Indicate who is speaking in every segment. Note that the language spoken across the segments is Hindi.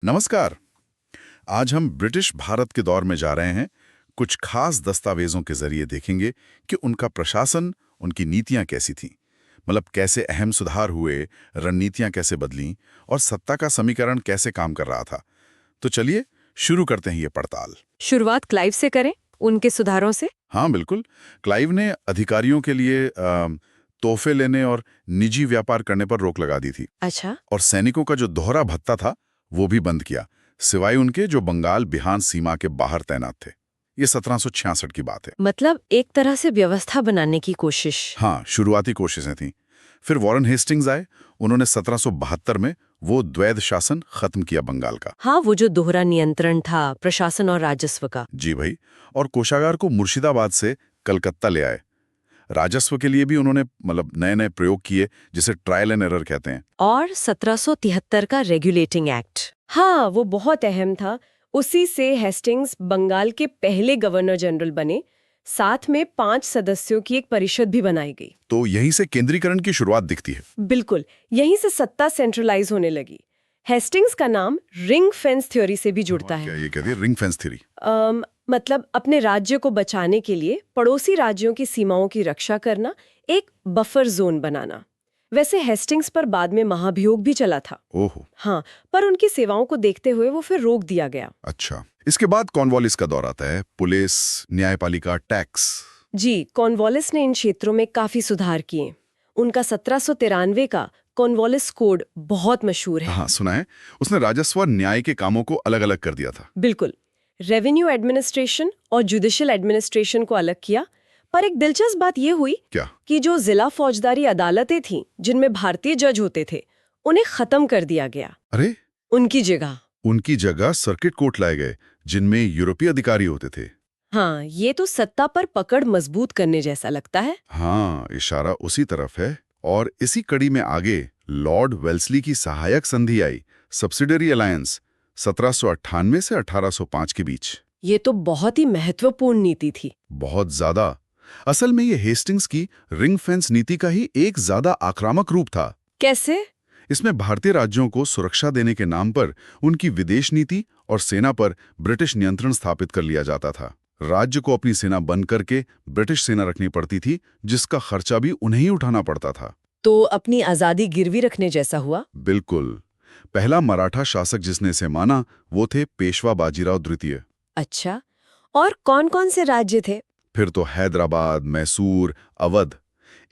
Speaker 1: नमस्कार। आज हम ब्रिटिश भारत के दौर में जा रहे हैं। कुछ खास दस्तावेजों के जरिए देखेंगे कि उनका प्रशासन, उनकी नीतियां कैसी थीं। मतलब कैसे अहम सुधार हुए, रणनीतियां कैसे बदलीं और सत्ता का समीकरण कैसे काम कर रहा था। तो चलिए शुरू करते हैं ये पड़ताल।
Speaker 2: शुरुआत क्लाइव से करें, उनके सुधारों से।
Speaker 1: हाँ बिल्कुल। क्लाइव ने अधिकारियों के लिए तोहफे लेने और निजी व्यापार करने पर रोक लगा दी थी।
Speaker 2: अच्छा।
Speaker 1: और सैनिकों का जो दोहरा भत्ता था वो भी बंद किया, सिवाय उनके जो बंगाल बिहार सीमा के बाहर तैनात थे। ये 1766 की बात है।
Speaker 2: मतलब एक तरह से व्यवस्था बनाने की कोशिश।
Speaker 1: हाँ, शुरुआती कोशिशें थीं। फिर वॉरेन हेस्टिंग्स आए। उन्होंने 1772 में वो द्वैध शासन खत्म किया बंगाल का।
Speaker 2: हाँ, वो जो दोहरा नियंत्रण था प्रशासन और राजस्व का।
Speaker 1: जी भाई। और कोषागार को मुर्शिदाबाद से कलकत्ता ले आए। राजस्व के लिए भी उन्होंने नए नए प्रयोग किए, जिसे ट्रायल एंड एरर कहते हैं।
Speaker 2: और 1773 का रेगुलेटिंग एक्ट। हाँ, वो बहुत अहम था। उसी से हेस्टिंग्स बंगाल के पहले गवर्नर जनरल बने। साथ में 5 सदस्यों की एक परिषद भी बनाई गई।
Speaker 1: तो यहीं से केंद्रीकरण की शुरुआत दिखती है।
Speaker 2: बिल्कुल, यहीं से सत्ता सेंट्रलाइज होने लगी। हेस्टिंग्स का नाम रिंग फेंस थ्योरी से भी जुड़ता है।
Speaker 1: क्या ये कहती है रिंग फेंस थ्योरी?
Speaker 2: मतलब अपने राज्य को बचाने के लिए पड़ोसी राज्यों की सीमाओं की रक्षा करना, एक बफर जोन बनाना। वैसे हेस्टिंग्स पर बाद में महाभियोग भी चला था।
Speaker 1: ओहो।
Speaker 2: हाँ, पर उनकी सेवाओं को देखते हुए वो फिर रोक दिया गया।
Speaker 1: अच्छा, इसके बाद कॉर्नवालिस का दौर आता है। पुलिस, न्यायपालिका, टैक्स।
Speaker 2: जी, कॉर्नवालिस ने इन क्षेत्रों में काफी सुधार किए। उनका 1793 का कॉर्नवालिस कोड बहुत मशहूर है।
Speaker 1: हाँ सुना है। उसने राजस्व और न्याय के कामों को अलग अलग कर दिया था।
Speaker 2: बिल्कुल, रेवेन्यू एडमिनिस्ट्रेशन और जुडिशियल एडमिनिस्ट्रेशन को अलग किया। पर एक दिलचस्प बात यह हुई
Speaker 1: क्या?
Speaker 2: कि जो जिला फौजदारी अदालतें थीं, जिनमें भारतीय जज होते थे, उन्हें खत्म कर दिया गया।
Speaker 1: अरे,
Speaker 2: उनकी जगह
Speaker 1: सर्किट कोर्ट लाए गए, जिनमें यूरोपीय अधिकारी होते थे।
Speaker 2: हाँ, ये तो सत्ता पर पकड़ मजबूत करने जैसा लगता है।
Speaker 1: हाँ, इशारा उसी तरफ है। और इसी कड़ी में आगे लॉर्ड वेल्सली की सहायक संधि आई, सब्सिडरी अलायंस, 1798 से 1805 के बीच।
Speaker 2: ये तो बहुत ही महत्वपूर्ण नीति थी।
Speaker 1: बहुत ज्यादा। असल में ये हेस्टिंग्स की रिंग फेंस नीति का ही एक ज्यादा आक्रामक रूप था।
Speaker 2: कैसे?
Speaker 1: इसमें भारतीय राज्यों को सुरक्षा देने के नाम पर उनकी विदेश नीति और सेना पर ब्रिटिश नियंत्रण स्थापित कर लिया जाता था। राज्य को अपनी सेना बंद करके ब्रिटिश सेना रखनी पड़ती थी, जिसका खर्चा भी उन्हें ही उठाना पड़ता था।
Speaker 2: तो अपनी आजादी गिरवी रखने जैसा हुआ।
Speaker 1: बिल्कुल। पहला मराठा शासक जिसने इसे माना वो थे पेशवा बाजीराव द्वितीय।
Speaker 2: अच्छा, और कौन-कौन से राज्य थे?
Speaker 1: फिर तो हैदराबाद, मैसूर, अवध,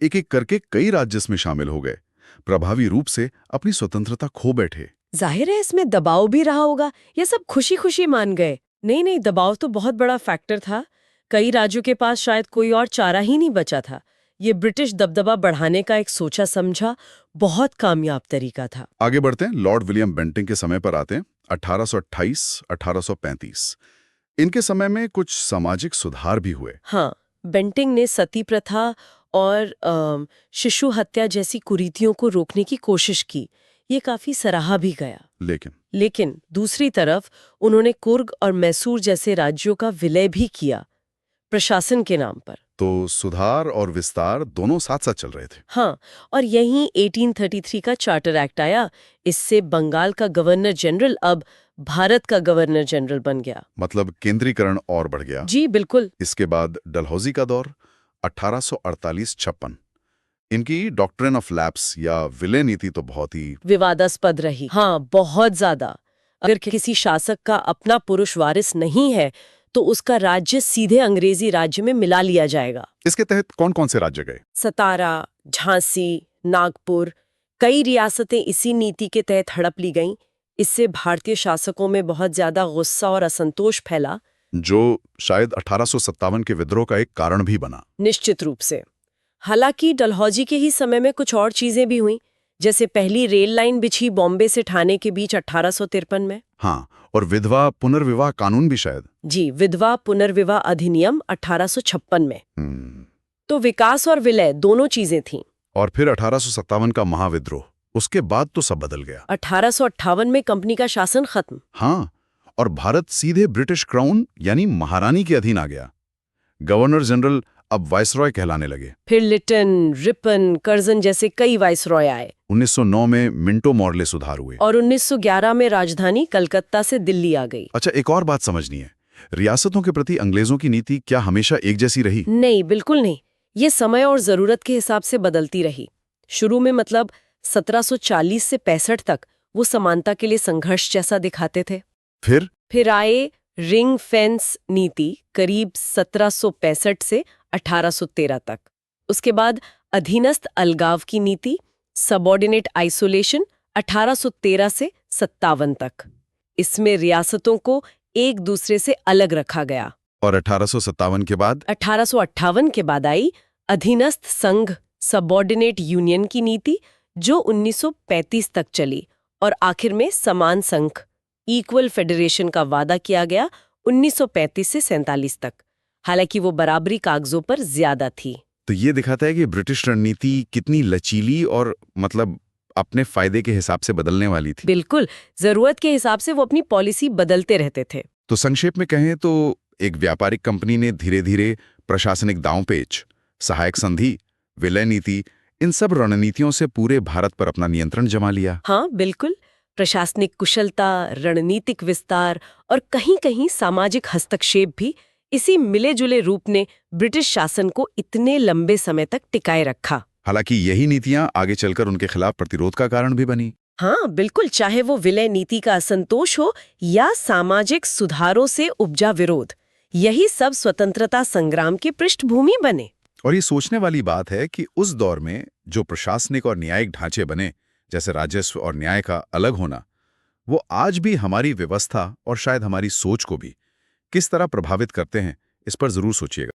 Speaker 1: एक एक करके कई राज्य इसमें शामिल हो गए। प्रभावी रूप से अपनी स्वतंत्रता खो बैठे।
Speaker 2: जाहिर है इसमें दबाव भी रहा होगा, ये सब खुशी-खुशी मान गए। नहीं, दबाव तो बहुत बड़ा फैक्टर था। कई राज्यों के पास शायद कोई और चारा ही नहीं बचा था। ये ब्रिटिश दबदबा बढ़ाने का एक सोचा समझा बहुत कामयाब तरीका था।
Speaker 1: आगे बढ़ते हैं, लॉर्ड विलियम बेंटिंग के समय पर आते हैं, 1828-1835। इनके समय में कुछ सामाजिक सुधार भी हुए।
Speaker 2: हाँ, बेंटिंग ने सती प्रथा और शिशु हत्या जैसी कुरीतियों को रोकने की कोशिश की। ये काफी सराहा भी गया। लेकिन दूसरी तरफ उन्होंने कुर्ग और मैसूर जैसे राज्यों का विलय भी किया, प्रशासन के नाम पर।
Speaker 1: तो सुधार और विस्तार दोनों साथ साथ चल रहे थे।
Speaker 2: हाँ, और यहीं 1833 का चार्टर एक्ट आया। इससे बंगाल का गवर्नर जनरल अब भारत का गवर्नर जनरल बन गया।
Speaker 1: मतलब केंद्रीकरण और बढ़ गया।
Speaker 2: जी बिल्कुल।
Speaker 1: इसके बाद डलहौजी का दौर, 1848-56। इनकी डॉक्ट्रिन ऑफ लैप्स या विलय नीति तो बहुत ही
Speaker 2: विवादास्पद रही। हाँ, बहुत ज्यादा। अगर किसी शासक का अपना पुरुष वारिस नहीं है तो उसका राज्य सीधे अंग्रेजी राज्य में मिला लिया जाएगा।
Speaker 1: इसके तहत कौन कौन से राज्य गए?
Speaker 2: सतारा, झांसी, नागपुर, कई रियासतें इसी नीति के तहत हड़प ली गईं। इससे भारतीय शासकों में बहुत ज्यादा गुस्सा और असंतोष फैला,
Speaker 1: जो शायद 1857 के विद्रोह का एक कारण भी बना।
Speaker 2: निश्चित रूप से। हालांकि डलहौजी के ही समय में कुछ और चीजें भी हुईं, जैसे पहली रेल लाइन बिछी बॉम्बे से ठाणे के बीच 1853 में।
Speaker 1: हाँ, और विधवा पुनर्विवाह कानून भी शायद।
Speaker 2: जी, विधवा पुनर्विवाह अधिनियम 1856 में। तो विकास और विलय दोनों चीजें थीं।
Speaker 1: और फिर 1857 का महाविद्रोह, उसके बाद तो सब बदल गया।
Speaker 2: 1858 में कंपनी का शासन खत्म।
Speaker 1: हाँ, और भारत सीधे ब्रिटिश क्राउन यानी महारानी के अधीन आ गया। गवर्नर जनरल अब वाइसरॉय कहलाने लगे।
Speaker 2: फिर लिटन, रिपन, कर्जन जैसे कई वाइसरॉय आए।
Speaker 1: 1909 में मिंटो मॉर्ले सुधार हुए।
Speaker 2: और 1911 में राजधानी कलकत्ता से दिल्ली आ गई।
Speaker 1: अच्छा, एक और बात समझनी है, रियासतों के प्रति अंग्रेजों की नीति क्या हमेशा एक जैसी रही?
Speaker 2: नहीं, बिल्कुल नहीं। ये समय और जरूरत के हिसाब से बदलती रही। शुरू में मतलब 1740 से 65 तक वो समानता के लिए संघर्ष जैसा दिखाते थे। फिर आए रिंग फेंस नीति करीब 1765 से 1813 तक। उसके बाद अधीनस्थ अलगाव की नीति सबऑर्डिनेट आइसोलेशन 1813 से 57 तक। इसमें रियासतों को एक दूसरे से अलग रखा गया।
Speaker 1: और 1857 के बाद?
Speaker 2: 1858 के बाद आई अधीनस्थ संघ सबऑर्डिनेट यूनियन की नीति, जो 1935 तक चली। और आखिर में समान संघ इक्वल फेडरेशन का वादा किया गया 1935 से 47 तक। हालांकि वो बराबरी कागजों पर ज्यादा थी।
Speaker 1: तो ये दिखाता है कि ब्रिटिश रणनीति कितनी लचीली और मतलब अपने फायदे के हिसाब से बदलने वाली थी।
Speaker 2: बिल्कुल, जरूरत के हिसाब से वो अपनी पॉलिसी बदलते रहते थे।
Speaker 1: तो संक्षेप में कहें तो एक व्यापारिक कंपनी ने धीरे धीरे प्रशासनिक दांवपेच, सहायक संधि, विलय नीति, इन सब रणनीतियों से पूरे भारत पर अपना नियंत्रण जमा लिया।
Speaker 2: हाँ, बिल्कुल। प्रशासनिक कुशलता, रणनीतिक विस्तार और कहीं-कहीं सामाजिक हस्तक्षेप भी इसी मिले-जुले रूप ने ब्रिटिश शासन को इतने लंबे समय तक टिकाए रखा।
Speaker 1: हालांकि यही नीतियां आगे चलकर उनके खिलाफ प्रतिरोध का कारण भी बनी।
Speaker 2: हाँ, बिल्कुल। चाहे वो विलय नीति का असंतोष हो या सामाजिक सुधारों से उपजा विरोध, यही सब स्वतंत्रता संग्राम की पृष्ठभूमि बने।
Speaker 1: और ये सोचने वाली बात है कि उस दौर में जो प्रशासनिक और न्यायिक ढांचे बने, जैसे राजस्व और न्याय का अलग होना, वो आज भी हमारी व्यवस्था और शायद हमारी सोच को भी किस तरह प्रभावित करते हैं, इस पर जरूर सोचिएगा।